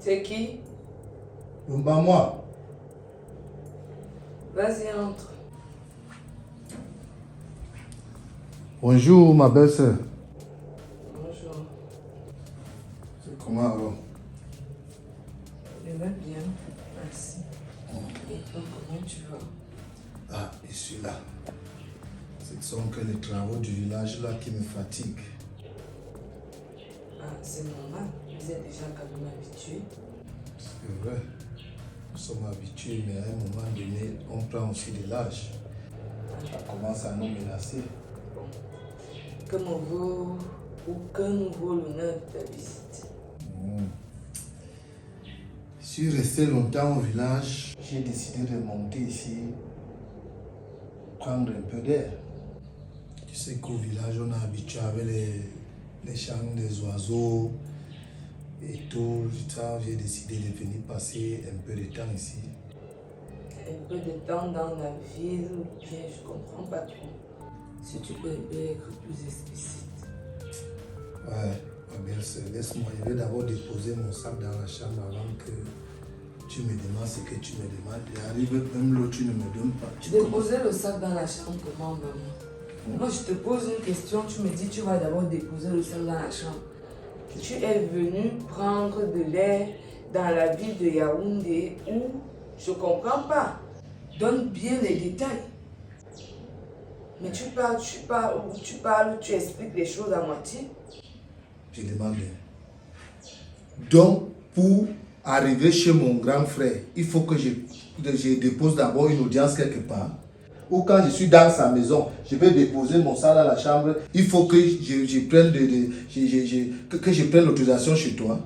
C'est qui? Moi. Vas-y, entre. Bonjour, ma belle-sœur. Bonjour. C'est comment alors? Je vais bien, merci. Et toi, comment tu vas? Ah, je suis là. Ce ne sont que les travaux du village là qui me fatiguent. Ah, c'est normal. Vous êtes déjà quand même habitué. C'est vrai. Nous sommes habitués, mais à un moment donné, on prend aussi de l'âge. Ça commence à nous menacer. Que nouveau l'honneur de ta visite? Je suis resté longtemps au village. J'ai décidé de monter ici, prendre un peu d'air. Tu sais qu'au village, on est habitué avec les chants des oiseaux et tout. J'ai décidé de venir passer un peu de temps ici. Un peu de temps dans la ville, ou bien je comprends pas trop. Si tu peux être plus explicite. Ouais, ma belle-sœur, laisse-moi. Je vais d'abord déposer mon sac dans la chambre avant que tu me demandes ce que tu me demandes. Et arrive même l'autre, tu ne me donnes pas. Tu déposais le sac dans la chambre comment, maman? Moi, je te pose une question, tu me dis tu vas d'abord déposer le sac dans la chambre. Tu es venu prendre de l'air dans la ville de Yaoundé où je ne comprends pas. Donne bien les détails. Mais tu parles, tu expliques les choses à moitié. Je demande. Donc, pour arriver chez mon grand frère, il faut que je dépose d'abord une audience quelque part. Ou quand je suis dans sa maison, je vais déposer mon sac dans la chambre. Il faut que je prenne l'autorisation chez toi.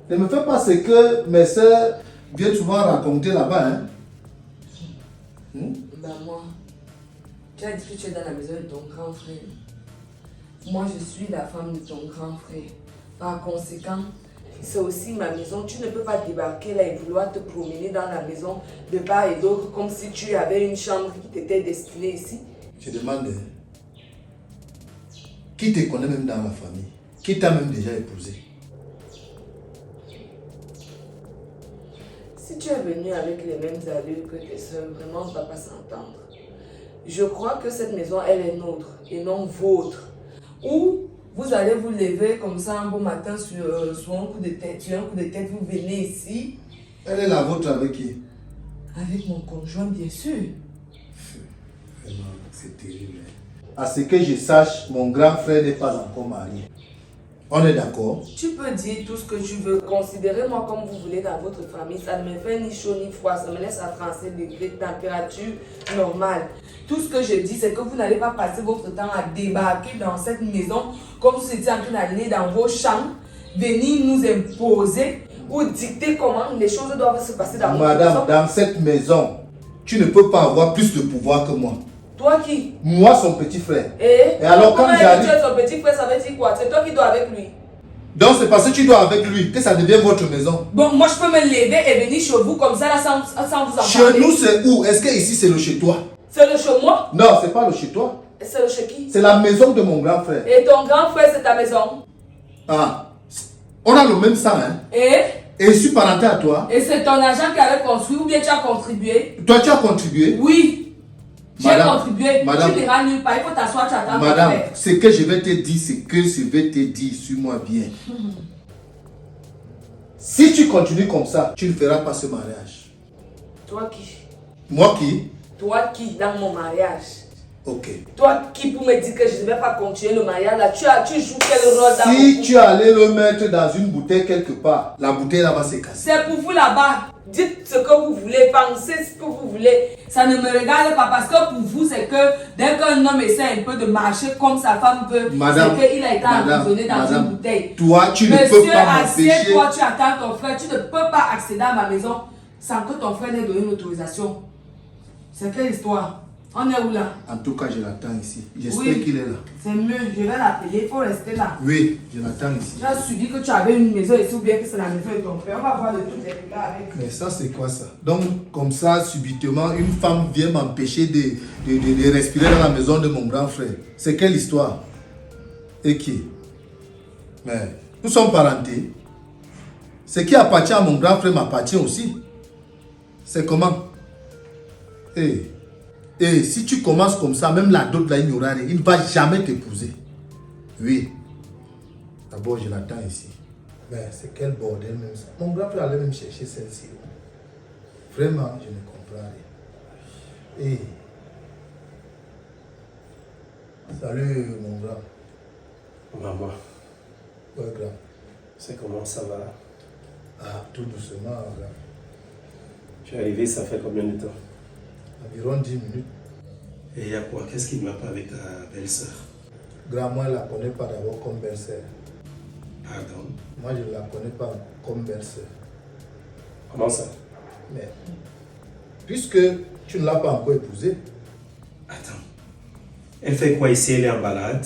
Ne me fais pas ce que mes soeurs viennent souvent raconter là-bas. Hein? Moi, tu as dit que tu es dans la maison de ton grand frère. Moi, je suis la femme de ton grand frère. Par conséquent, c'est aussi ma maison. Tu ne peux pas débarquer là et vouloir te promener dans la maison de part et d'autre comme si tu avais une chambre qui t'était destinée ici. Je demande, qui te connaît même dans la famille? Qui t'a même déjà épousé? Si tu es venu avec les mêmes allures que tes soeurs, vraiment on ne va pas s'entendre. Je crois que cette maison, elle est nôtre et non vôtre. Ou vous allez vous lever comme ça un beau matin sur un coup de tête. Sur un coup de tête, vous venez ici. Elle est la vôtre avec qui? Avec mon conjoint, bien sûr. Vraiment, c'est terrible. À ce que je sache, mon grand frère n'est pas encore marié. On est d'accord? Tu peux dire tout ce que tu veux. Considérez-moi comme vous voulez dans votre famille. Ça ne me fait ni chaud ni froid. Ça me laisse à 37 degrés de température normale. Tout ce que je dis, c'est que vous n'allez pas passer votre temps à débarquer dans cette maison comme si vous étiez en train d'aller dans vos chambres, venir nous imposer ou dicter comment les choses doivent se passer dans votre maison. Madame, dans cette maison, tu ne peux pas avoir plus de pouvoir que moi. Toi qui? Moi, son petit frère. Et alors quand j'arrive... tu es son petit frère, ça veut dire quoi? C'est toi qui dois avec lui. Donc c'est parce que tu dois avec lui que ça devient votre maison. Bon, moi je peux me lever et venir chez vous comme ça là sans vous en parler. Chez nous c'est où? Est-ce que ici c'est le chez toi? C'est le chez moi? Non, c'est pas le chez toi. C'est le chez qui? C'est la maison de mon grand frère. Et ton grand frère c'est ta maison? Ah, on a le même sang, hein? Et je suis parenté à toi. Et c'est ton agent qui avait construit ou bien tu as contribué? Toi tu as contribué? Oui. J'ai contribué. Madame, tu n'iras nulle part. Il faut t'asseoir, tu attends. Madame, ce que je vais te dire, suis-moi bien. Si tu continues comme ça, tu ne feras pas ce mariage. Toi qui? Moi qui? Toi qui dans mon mariage? Ok. Toi qui pour me dire que je ne vais pas continuer le mariage là, tu joues quel rôle dans Si tu allais le mettre dans une bouteille quelque part, la bouteille là va se casser. C'est pour vous là-bas. Dites ce que vous voulez, pensez ce que vous voulez. Ça ne me regarde pas parce que pour vous, c'est que dès qu'un homme essaie un peu de marcher comme sa femme veut, c'est qu'il a été emprisonné dans une bouteille. Toi, tu ne peux pas m'empêcher. Monsieur, toi, tu attends ton frère. Tu ne peux pas accéder à ma maison sans que ton frère n'ait donné une autorisation. C'est quelle histoire? On est où là? En tout cas, je l'attends ici. J'espère qu'il est là. C'est mieux, je vais l'appeler, il faut rester là. Oui, je l'attends ici. Tu as suivi que tu avais une maison ici ou bien que c'est la maison de ton frère. On va voir de toutes les regards avec. Mais ça, c'est quoi ça? Donc, comme ça, subitement, une femme vient m'empêcher de respirer dans la maison de mon grand frère. C'est quelle histoire? Et qui? Mais nous sommes parentés. Ce qui appartient à mon grand frère m'appartient aussi. C'est comment? Et si tu commences comme ça, même la dot là, il ne va jamais t'épouser. Oui. D'abord, je l'attends ici. Mais c'est quel bordel même ça. Mon grand frère allait même chercher celle-ci. Vraiment, je ne comprends rien. Et salut mon grand. Maman. Ouais, grand. C'est comment ça va? Ah, tout doucement, grand. Tu es arrivé, ça fait combien de temps? Environ 10 minutes. Et il y a quoi? Qu'est-ce qui ne va pas avec ta belle-sœur? Grand, moi, je ne la connais pas d'abord comme belle-sœur. Pardon? Moi, je ne la connais pas comme belle-sœur. Comment ça? Mais, puisque tu ne l'as pas encore épousée. Attends. Elle fait quoi ici? Elle est en balade?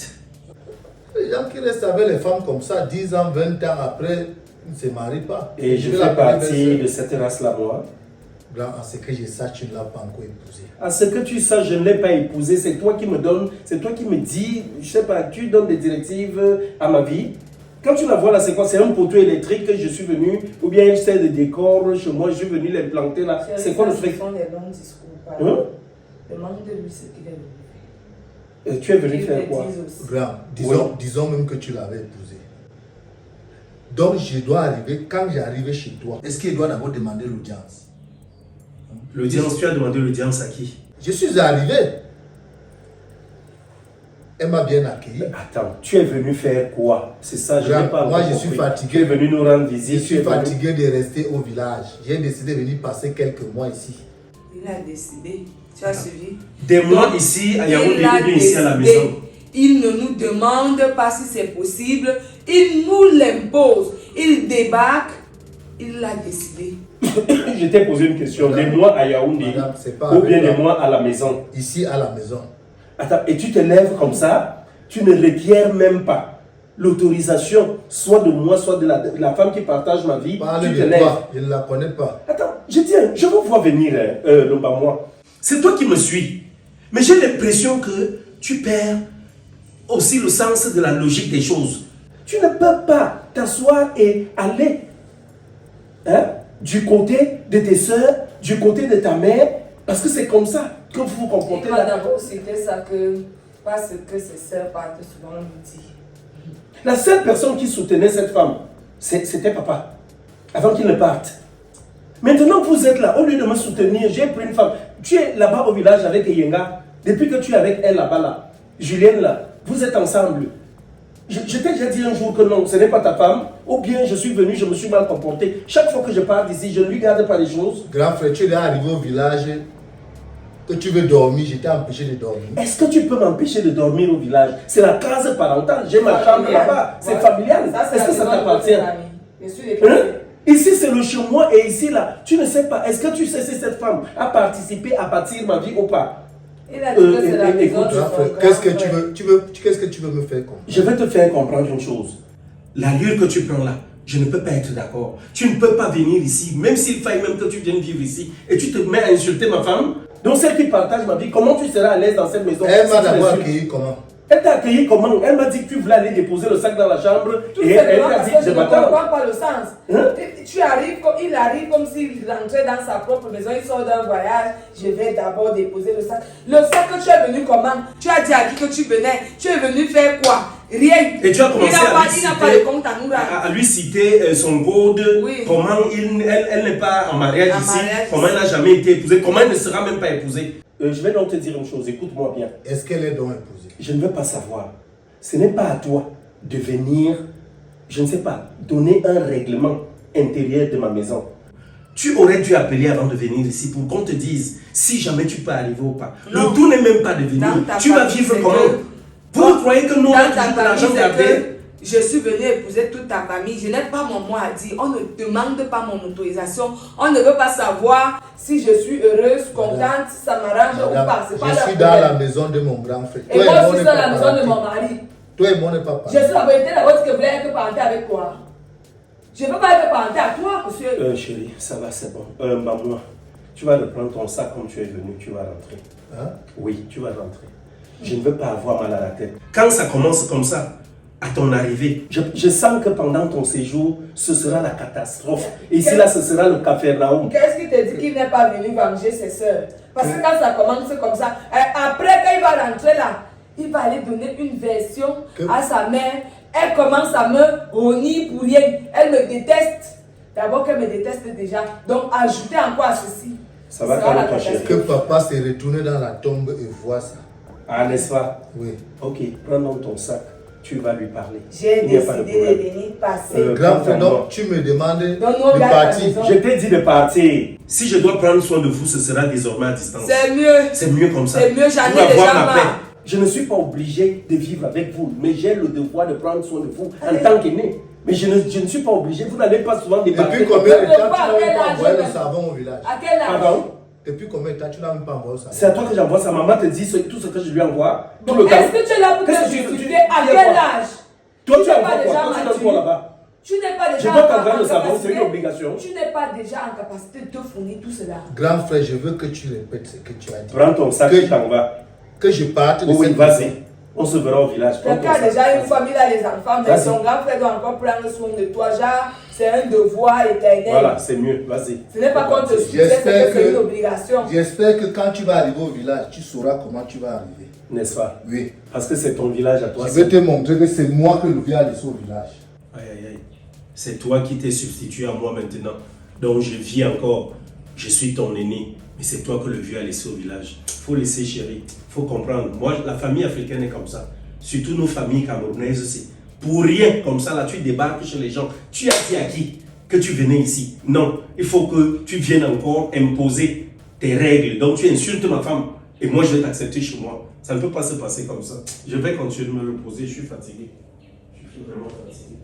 Les gens qui restent avec les femmes comme ça, 10 ans, 20 ans après, ils ne se marient pas. Et je fais partie de cette race-là, moi? Grand, en ce que je sache, tu ne l'as pas encore épousée. À ce que tu saches, je ne l'ai pas épousée. C'est toi qui me donnes, c'est toi qui me dis, je sais pas, tu donnes des directives à ma vie. Quand tu la vois là, c'est quoi? C'est un poteau électrique que je suis venu, ou bien elle sert de décor chez moi, je suis venu les planter là. C'est quoi le truc? Ce sont des longs discours. Hein? Demande de lui ce qu'il est venu. Tu es venu faire quoi? Grand, disons même que tu l'avais épousée. Donc, je dois arriver, quand j'arrive chez toi, est-ce qu'il doit d'abord demander l'audience? L'audience, tu as demandé l'audience à qui? Je suis arrivé. Elle m'a bien accueilli. Attends, tu es venu faire quoi? C'est ça, je n'ai pas moi, je compris. suis Tu fatigué. es venu nous rendre visite. Je suis fatigué de rester au village. J'ai décidé de venir passer quelques mois ici. Il a décidé. Tu as suivi? Des mois ici, à Yaoundé, ou bien ici à la maison. Il ne nous demande pas si c'est possible. Il nous l'impose. Il débarque. Il l'a décidé. Je t'ai posé une question. Madame, des mois à Yaoundé madame, c'est pas ou bien avec des mois à la maison. Ici à la maison. Attends, et tu te lèves comme ça, tu ne requiers même pas l'autorisation, soit de moi, soit de la femme qui partage ma vie. Parle tu te de lèves. toi, je ne la connais pas. Attends, je vous vois venir, moi. C'est toi qui me suis. Mais j'ai l'impression que tu perds aussi le sens de la logique des choses. Tu ne peux pas t'asseoir et aller du côté de tes soeurs, du côté de ta mère, parce que c'est comme ça que vous vous comportez. Il m'a d'abord cité ça que, parce que ses sœurs partent souvent lui dire. La seule personne qui soutenait cette femme, c'était papa, avant qu'il ne parte. Maintenant que vous êtes là, au lieu de me soutenir, j'ai pris une femme. Tu es là-bas au village avec Yenga, depuis que tu es avec elle là-bas, là, Julienne là, vous êtes ensemble. Je t'ai déjà dit un jour que non, ce n'est pas ta femme, ou bien je suis venu, je me suis mal comporté. Chaque fois que je pars d'ici, je ne lui garde pas les choses. Grand frère, tu es arrivé au village, que tu veux dormir, je t'ai empêché de dormir. Est-ce que tu peux m'empêcher de dormir au village? C'est la case parentale, j'ai ma chambre là-bas, c'est familial. Est-ce que ça t'appartient? Ici c'est le chez moi et ici là, tu ne sais pas, est-ce que tu sais si cette femme a participé à bâtir ma vie ou pas? Il a dit que c'est la maison de son Grand frère, qu'est-ce que tu veux me faire comprendre? Je vais te faire comprendre une chose. L'allure que tu prends là, je ne peux pas être d'accord. Tu ne peux pas venir ici, même s'il faille même que tu viennes vivre ici, et tu te mets à insulter ma femme. Donc celle qui partage ma vie, comment tu seras à l'aise dans cette maison? Elle m'a si d'abord accueilli comment? Elle t'a accueilli comment? Elle m'a dit que tu voulais aller déposer le sac dans la chambre et elle t'a dit que je m'attends. Je ne comprends pas le sens. Hein? Il arrive comme s'il rentrait dans sa propre maison, il sort d'un voyage, je vais d'abord déposer le sac. Le sac que tu es venu comment? Tu as dit à qui que tu venais? Tu es venu faire quoi? Rien. Et tu as commencé il n'a pas de compte à nous là. À lui citer son gold, oui. Comment elle n'est pas en mariage ici, comment elle n'a jamais été épousée, comment elle ne sera même pas épousée. Je vais donc te dire une chose, écoute-moi bien. Est-ce qu'elle est donc épousée? Je ne veux pas savoir. Ce n'est pas à toi de venir, je ne sais pas, donner un règlement intérieur de ma maison. Tu aurais dû appeler avant de venir ici pour qu'on te dise si jamais tu peux arriver ou pas. Non. Le tout n'est même pas de venir. Tu vas vivre comment? Vous croyez que nous, on a toujours de l'argent d'appeler? Je suis venue épouser toute ta famille. Je n'ai pas mon mot à dire. On ne demande pas mon autorisation. On ne veut pas savoir si je suis heureuse, contente, si ça m'arrange ou pas. C'est pas je suis dans la maison de mon grand frère. Et moi, je suis dans la maison de mon mari. Toi et moi, on n'est pas pareil. Je suis la vérité, la vôtre que voulait être parenté avec toi. Je ne veux pas être parenté à toi, monsieur. Chérie, ça va, c'est bon. Maman, tu vas reprendre ton sac comme tu es venu. Tu vas rentrer. Hein? Oui, tu vas rentrer. Je ne veux pas avoir mal à la tête. Quand ça commence comme ça, à ton arrivée. Je sens que pendant ton séjour, ce sera la catastrophe. Et ici, là, ce sera le Capharnaüm. Qu'est-ce qui te dit qu'il n'est pas venu venger ses soeurs? Parce que quand ça commence comme ça, après quand il va rentrer là, il va aller donner une version à sa mère. Elle commence à me rogner pour rien. Elle me déteste. D'abord qu'elle me déteste déjà. Donc ajoutez encore à ceci. Ça va calmer ton chéri. Que papa s'est retourné dans la tombe et voit ça. Ah, n'est-ce pas? Oui. Ok, prends donc ton sac. Tu vas lui parler. J'ai décidé de venir passer. Grand frère, donc tu me demandes de partir. partir. Je t'ai dit de partir. Si je dois prendre soin de vous, ce sera désormais à distance. C'est mieux. C'est mieux comme ça. C'est mieux, j'en Tu ai vas déjà voir ma paix. marre. Je ne suis pas obligé de vivre avec vous, mais j'ai le devoir de prendre soin de vous en tant qu'aîné. Mais je ne suis pas obligé. Vous n'allez pas souvent débarquer. Depuis combien de temps tu Papa, n'as quel même pas âge envoyé le même? savon au village? À quel âge? Pardon? Depuis combien de temps tu n'as même pas envoyé le savon? C'est à toi que j'envoie ça. Maman te dit tout ce que je lui envoie. Tout le temps. Est-ce que tu es là pour te Qu'est-ce que justifier? À quel âge? Toi, tu n'es envoies pas quoi? déjà Toi, tu mature. donnes quoi là-bas? Tu n'es pas Je déjà dois en t'envoyer le savon, capacité. c'est une obligation. Tu n'es pas déjà en capacité de te fournir tout cela. Grand frère, je veux que tu répètes ce que tu as dit. Prends ton sac et t'en vas. Que je parte de Oui, cette vas-y. On se verra au village. Prends ton Quelqu'un a sac. déjà une famille, là, les enfants, mais Vas-y. son grand frère doit encore prendre soin de toi. Genre, c'est un devoir éternel. Voilà, c'est mieux. Vas-y. Ce n'est pas qu'on te soutient, J'espère c'est une que, obligation. j'espère que quand tu vas arriver au village, tu sauras comment tu vas arriver. N'est-ce pas? Oui. Parce que c'est ton village à toi. Je vais te montrer que c'est moi que le vieux a laissé au village. Aïe, aïe, aïe. C'est toi qui t'es substitué à moi maintenant. Donc je vis encore. Je suis ton aîné. Mais c'est toi que le vieux a laissé au village. Faut laisser, chérie. Faut comprendre. Moi, la famille africaine est comme ça. Surtout nos familles camerounaises aussi. Pour rien, comme ça, là, tu débarques chez les gens. Tu as dit à qui que tu venais ici? Non. Il faut que tu viennes encore imposer tes règles. Donc tu insultes ma femme. Et moi, je vais t'accepter chez moi. Ça ne peut pas se passer comme ça. Je vais continuer de me reposer. Je suis fatigué. Je suis vraiment fatigué.